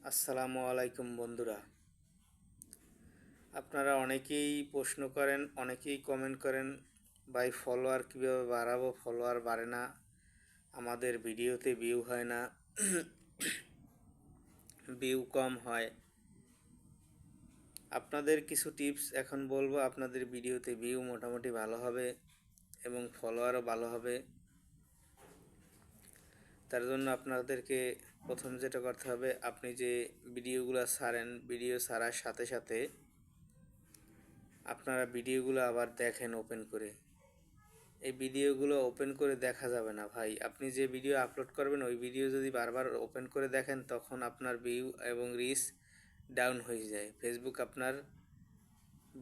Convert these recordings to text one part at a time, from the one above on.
আসসালামু আলাইকুম বন্ধুরা। আপনারা অনেকেই প্রশ্ন করেন, অনেকেই কমেন্ট করেন, ভাই ফলোয়ার কীভাবে বাড়াবো, ফলোয়ার বাড়ে না, আমাদের ভিডিওতে ভিউ হয় না, ভিউ কম হয়। আপনাদের কিছু টিপস এখন বলবো, আপনাদের ভিডিওতে ভিউ মোটামুটি ভালো হবে এবং ফলোয়ারও ভালো হবে। তার জন্য আপনাদেরকে প্রথম যেটা করতে হবে, আপনি যে ভিডিওগুলো ছাড়েন, ভিডিও ছাড়ার সাথে সাথে আপনারা ভিডিওগুলো আবার দেখেন ওপেন করে। এই ভিডিওগুলো ওপেন করে দেখা যাবে না ভাই। আপনি যে ভিডিও আপলোড করবেন ওই ভিডিও যদি বারবার ওপেন করে দেখেন তখন আপনার ভিউ এবং রিচ ডাউন হয়ে যায়। ফেসবুক আপনার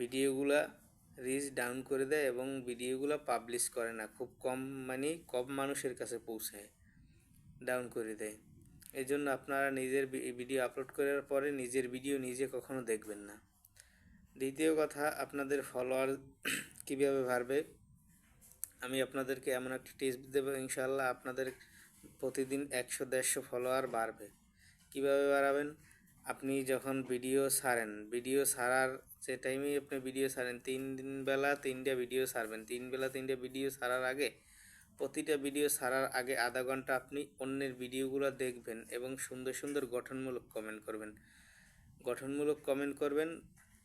ভিডিওগুলো রিচ ডাউন করে দেয় এবং ভিডিওগুলো পাবলিশ করে না, খুব কম কম মানুষের কাছে পৌঁছায়, ডাউন করে দেয়। এই জন্য আপনারা নিজের ভিডিও আপলোড করার পরে নিজের ভিডিও নিজে কখনো দেখবেন না। দ্বিতীয় কথা, আপনাদের ফলোয়ার কীভাবে বাড়বে, আমি আপনাদেরকে এমন একটা টিপস দেবো, ইনশাআল্লাহ আপনাদের প্রতিদিন 100-150 ফলোয়ার বাড়বে। কিভাবে বাড়াবেন? আপনি যখন ভিডিও ছাড়েন, ভিডিও ছাড়ার যে টাইমেই আপনি ভিডিও ছাড়েন, 3 বেলা 3টা ভিডিও ছাড়বেন। 3 বেলা 3টা ভিডিও ছাড়ার আগে, প্রতিটা ভিডিও ছাড়ার আগে আধা ঘন্টা আপনি অন্যের ভিডিওগুলো দেখবেন এবং সুন্দর সুন্দর গঠনমূলক কমেন্ট করবেন। গঠনমূলক কমেন্ট করবেন,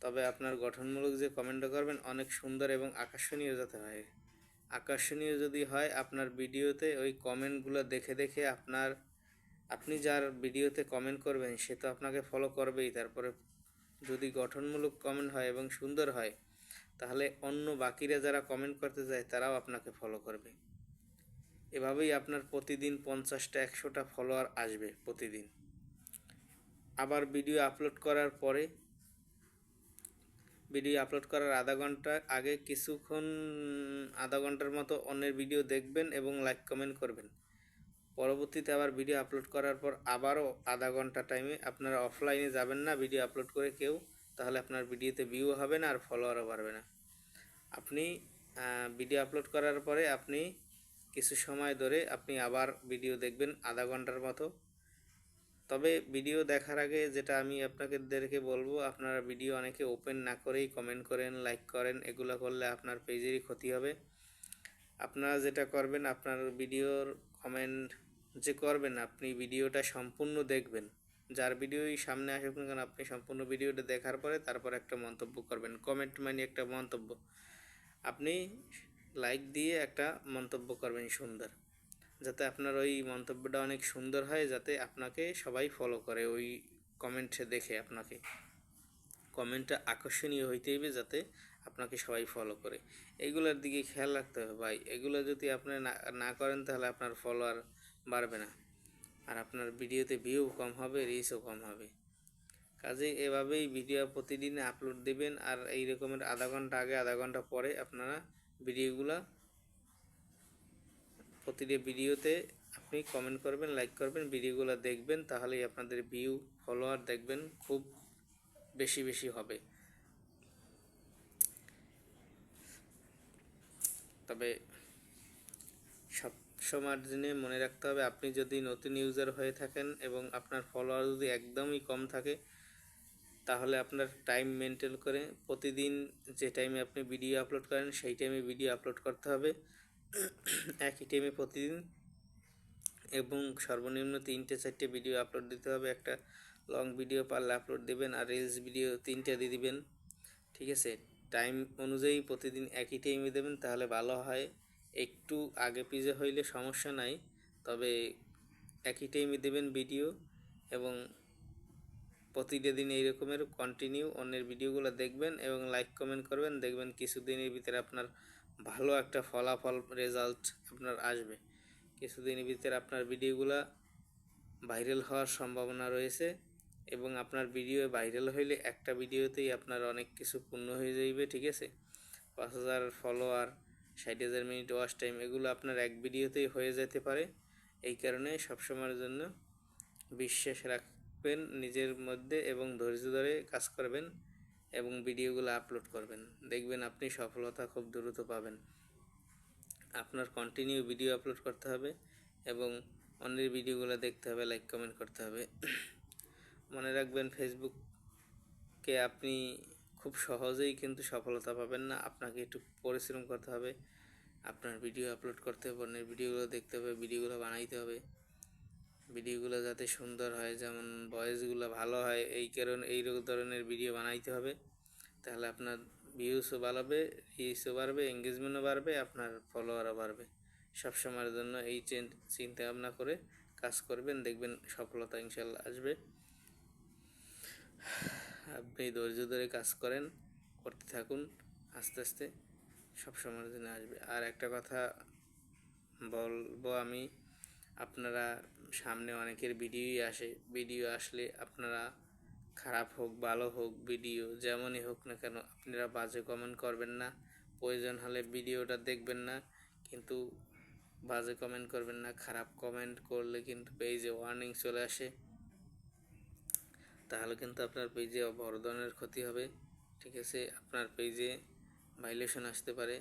তবে আপনার গঠনমূলক যে কমেন্টটা করবেন অনেক সুন্দর এবং আকর্ষণীয় যাতে হয়। আকর্ষণীয় যদি হয়, আপনার ভিডিওতে ওই কমেন্টগুলো দেখে দেখে আপনি যার ভিডিওতে কমেন্ট করবেন সে তো আপনাকে ফলো করবেই। তারপরে যদি গঠনমূলক কমেন্ট হয় এবং সুন্দর হয়, তাহলে অন্য বাকিরা যারা কমেন্ট করতে যায় তারাও আপনাকে ফলো করবে। এভাবেই আপনার প্রতিদিন 50টা 100টা ফলোয়ার আসবে প্রতিদিন। আবার ভিডিও আপলোড করার পরে, ভিডিও আপলোড করার আধা ঘন্টা আগে কিছুক্ষণ, আধা ঘন্টার মতো অন্যের ভিডিও দেখবেন এবং লাইক কমেন্ট করবেন। পরবর্তীতে আবার ভিডিও আপলোড করার পর আবারও আধা ঘন্টা টাইমে আপনারা অফলাইনে যাবেন না ভিডিও আপলোড করে কেউ, তাহলে আপনার ভিডিওতে ভিউ হবে না আর ফলোয়ারও বাড়বে না। আপনি ভিডিও আপলোড করার পরে আপনি কিছু সময় ধরে আপনি আবার ভিডিও দেখবেন আধা ঘন্টার মতো। তবে ভিডিও দেখার আগে যেটা আমি আপনাদেরকে বলবো, আপনারা ভিডিও অনেকে ওপেন না করেই কমেন্ট করেন, লাইক করেন, এগুলো করলে আপনার পেজেরই ক্ষতি হবে। আপনারা যেটা করবেন, আপনার ভিডিওর কমেন্ট যে করবেন, আপনি ভিডিওটা সম্পূর্ণ দেখবেন। যার ভিডিওই সামনে আসুক না কেন, আপনি সম্পূর্ণ ভিডিওটা দেখার পরে তারপর একটা মন্তব্য করবেন। কমেন্ট মানে একটা মন্তব্য। আপনি লাইক দিয়ে একটা মন্তব্য করবেন সুন্দর, যাতে আপনার ওই মন্তব্যটা অনেক সুন্দর হয়, যাতে আপনাকে সবাই ফলো করে। ওই কমেন্টে দেখে আপনাকে কমেন্টটা আকর্ষণীয় হইতে হবে, যাতে আপনাকে সবাই ফলো করে। এইগুলোর দিকে খেয়াল রাখতে হবে ভাই। এগুলো যদি আপনি না করেন তাহলে আপনার ফলোয়ার বাড়বে না, আর আপনার ভিডিওতে ভিউ কম হবে, রিচও কম হবে। কাজেই এভাবেই ভিডিও প্রতিদিন আপলোড দেবেন, আর এই রকমের আধা ঘন্টা আগে আধা ঘন্টা পরে আপনারা ভিডিওগুলো, প্রতিটা ভিডিওতে আপনি কমেন্ট করবেন, লাইক করবেন, ভিডিওগুলো দেখবেন, তাহলেই আপনাদের ভিউ ফলোয়ার দেখবেন খুব বেশি বেশি হবে। তবে সব সময়ের জন্য মনে রাখতে হবে, আপনি যদি নতুন ইউজার হয়ে থাকেন এবং আপনার ফলোয়ার যদি একদমই কম থাকে, তাহলে আপনার টাইম মেনটেন করে প্রতিদিন যে টাইমে আপনি ভিডিও আপলোড করেন সেই টাইমে ভিডিও আপলোড করতে হবে, একই টাইমে প্রতিদিন, এবং সর্বনিম্ন 3-4টে ভিডিও আপলোড দিতে হবে। একটা লং ভিডিও পারলে আপলোড দেবেন, আর রিলস ভিডিও 3টে দিয়ে দিবেন। ঠিক আছে, টাইম অনুযায়ী প্রতিদিন একই টাইমে দেবেন, তাহলে ভালো হয়। একটু আগে পিছে হইলে সমস্যা নাই, তবে একই টাইমে দেবেন ভিডিও, এবং প্রতিটা দিন এই রকমের কন্টিনিউ অন্যের ভিডিওগুলো দেখবেন এবং লাইক কমেন্ট করবেন। দেখবেন কিছুদিনের ভিতরে আপনার ভালো একটা ফলাফল, রেজাল্ট আপনার আসবে। কিছুদিনের ভিতরে আপনার ভিডিওগুলো ভাইরাল হওয়ার সম্ভাবনা রয়েছে, এবং আপনার ভিডিও ভাইরাল হইলে একটা ভিডিওতেই আপনার অনেক কিছু পূর্ণ হয়ে যাইবে। ঠিক আছে, 5,000 ফলোয়ার, 60,000 মিনিট ওয়াচ টাইম, এগুলো আপনার এক ভিডিওতেই হয়ে যেতে পারে। এই কারণে সবসময়ের জন্য বিশ্বাস রাখবেন নিজের মধ্যে এবং ধৈর্য ধরে কাজ করবেন এবং ভিডিওগুলো আপলোড করবেন। দেখবেন আপনি সফলতা খুব দ্রুত পাবেন। আপনার কন্টিনিউ ভিডিও আপলোড করতে হবে এবং অন্যের ভিডিওগুলো দেখতে হবে, লাইক কমেন্ট করতে হবে। মনে রাখবেন, ফেসবুককে আপনি খুব সহজেই কিন্তু সফলতা পাবেন না। আপনাকে একটু পরিশ্রম করতে হবে, আপনার ভিডিও আপলোড করতে হবে, অন্যের ভিডিওগুলো দেখতে হবে, ভিডিওগুলো বানাইতে হবে, ভিডিওগুলো যাতে সুন্দর হয়, যেমন ভয়েসগুলো ভালো হয়, এই ধরনের ভিডিও বানাইতে হবে। তাহলে আপনার ভিউসও বাড়বে, রিচও বাড়বে, এঙ্গেজমেন্টও বাড়বে, আপনার ফলোয়ারও বাড়বে। সবসময়ের জন্য এই চিন্তা ভাবনা করে কাজ করবেন, দেখবেন সফলতা ইনশাল্লাহ আসবে। আপনি ধৈর্য ধরে কাজ করতে থাকুন, আস্তে আস্তে সবসময়ের জন্য আসবে। আর একটা কথা বলবো আমি, আপনারা সামনে অনেকের ভিডিও আসলে আপনারা খারাপ হোক ভালো হোক, ভিডিও যেমনই হোক না কেন, আপনারা বাজে কমেন্ট করবেন না। প্রয়োজন হলে ভিডিওটা দেখবেন না, কিন্তু বাজে কমেন্ট করবেন না। খারাপ কমেন্ট করলে কিন্তু পেজে ওয়ার্নিং চলে আসে, তাহলে কিন্তু আপনার পেজে বড় ধরনের ক্ষতি হবে। ঠিক আছে, আপনার পেজে ভাইলেশন আসতে পারে।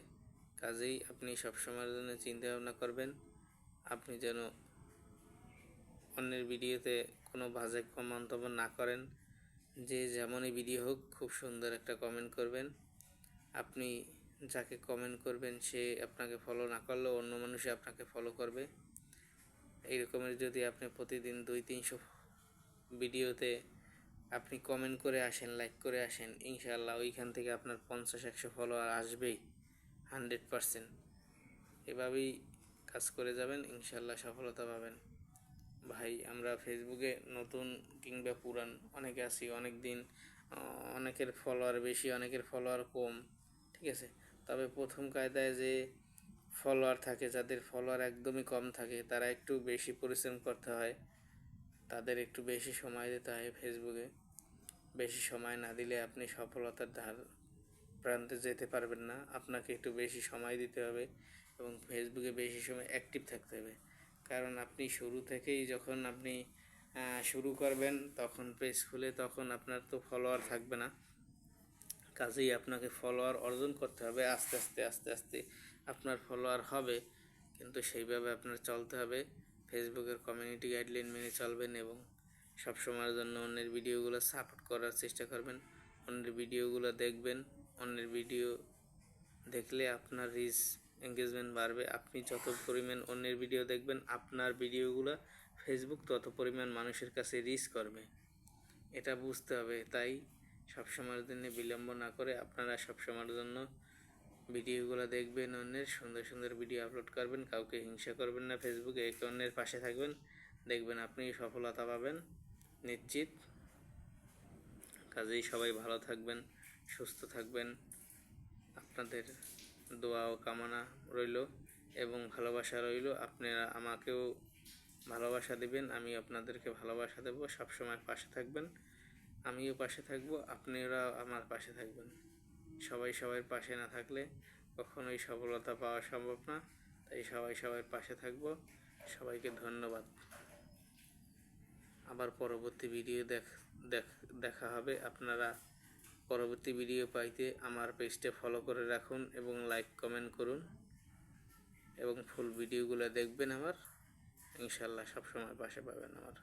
কাজেই আপনি সবসময়ের জন্য চিন্তা ভাবনা করবেন, আপনি যেন অন্যের ভিডিওতে কোনো বাজে মন্তব্য না করেন। যে যেমনই ভিডিও হোক, খুব সুন্দর একটা কমেন্ট করবেন। আপনি যাকে কমেন্ট করবেন সে আপনাকে ফলো না করলেও অন্য মানুষই আপনাকে ফলো করবে। এই রকমের যদি আপনি প্রতিদিন 200-300 ভিডিওতে আপনি কমেন্ট করে আসেন, লাইক করে আসেন, ইনশাআল্লাহ ওইখান থেকে আপনার 50-100 ফলোয়ার আসবেই 100%। এভাবেই কাজ করে যাবেন, ইনশাআল্লাহ সফলতা পাবেন। ভাই, আমরা ফেসবুকে নতুন কিংবা পুরান অনেকে আছি, অনেক দিন, অনেকের ফলোয়ার বেশি, অনেকের ফলোয়ার কম। ঠিক আছে, তবে প্রথম কায়দায় যে ফলোয়ার থাকে, যাদের ফলোয়ার একদমই কম থাকে, তারা একটু বেশি পরিশ্রম করতে হয়, তাদের একটু বেশি সময় দিতে হয় ফেসবুকে। বেশি সময় না দিলে আপনি সফলতার প্রান্তে যেতে পারবেন না। আপনাকে একটু বেশি সময় দিতে হবে এবং ফেসবুকে বেশি সময় অ্যাক্টিভ থাকতে হবে। কারণ আপনি শুরু থেকেই যখন আপনি শুরু করবেন, তখন পেজ খুলে, তখন আপনার তো ফলোয়ার থাকবে না। কাজেই আপনাকে ফলোয়ার অর্জন করতে হবে আস্তে আস্তে আস্তে আস্তে। আপনার ফলোয়ার হবে, কিন্তু সেইভাবে আপনার চলতে হবে। ফেসবুকের কমিউনিটি গাইডলাইন মেনে চলবেন এবং সবসময়ের জন্য অন্যের ভিডিওগুলো সাপোর্ট করার চেষ্টা করবেন। অন্যের ভিডিওগুলো দেখবেন, অন্যের ভিডিও দেখলে আপনার রিচ এঙ্গেজমেন্ট বাড়বে। আপনি যত পরিমাণ অন্যের ভিডিও দেখবেন, আপনার ভিডিওগুলো ফেসবুক তত পরিমাণ মানুষের কাছে রিচ করবে, এটা বুঝতে হবে। তাই সবসময়ের জন্য বিলম্ব না করে আপনারা সবসময়ের জন্য ভিডিওগুলো দেখবেন, অন্যের সুন্দর সুন্দর ভিডিও আপলোড করবেন, কাউকে হিংসা করবেন না। ফেসবুকে একে অন্যের পাশে থাকবেন, দেখবেন আপনি সফলতা পাবেন নিশ্চিত। কাজেই সবাই ভালো থাকবেন, সুস্থ থাকবেন। আপনাদের দোয়া ও কামনা রইল এবং ভালোবাসা রইল। আপনারা আমাকেও ভালোবাসা দেবেন, আমি আপনাদেরকে ভালোবাসা দেব। সবসময় পাশে থাকবেন, আমিও পাশে থাকবো, আপনারা আমার পাশে থাকবেন। সবাই সবার পাশে না থাকলে কখনোই সফলতা পাওয়া সম্ভব না। তাই সবাই সবার পাশে থাকবো। সবাইকে ধন্যবাদ। আবার পরবর্তী ভিডিও দেখা হবে। আপনারা পরবর্তী ভিডিও পাইতে আমার পেজটা ফলো করে রাখুন এবং লাইক কমেন্ট করুন এবং ফুল ভিডিওগুলো দেখবেন আমার। ইনশাল্লাহ সবসময় পাশে পাবেন আমার।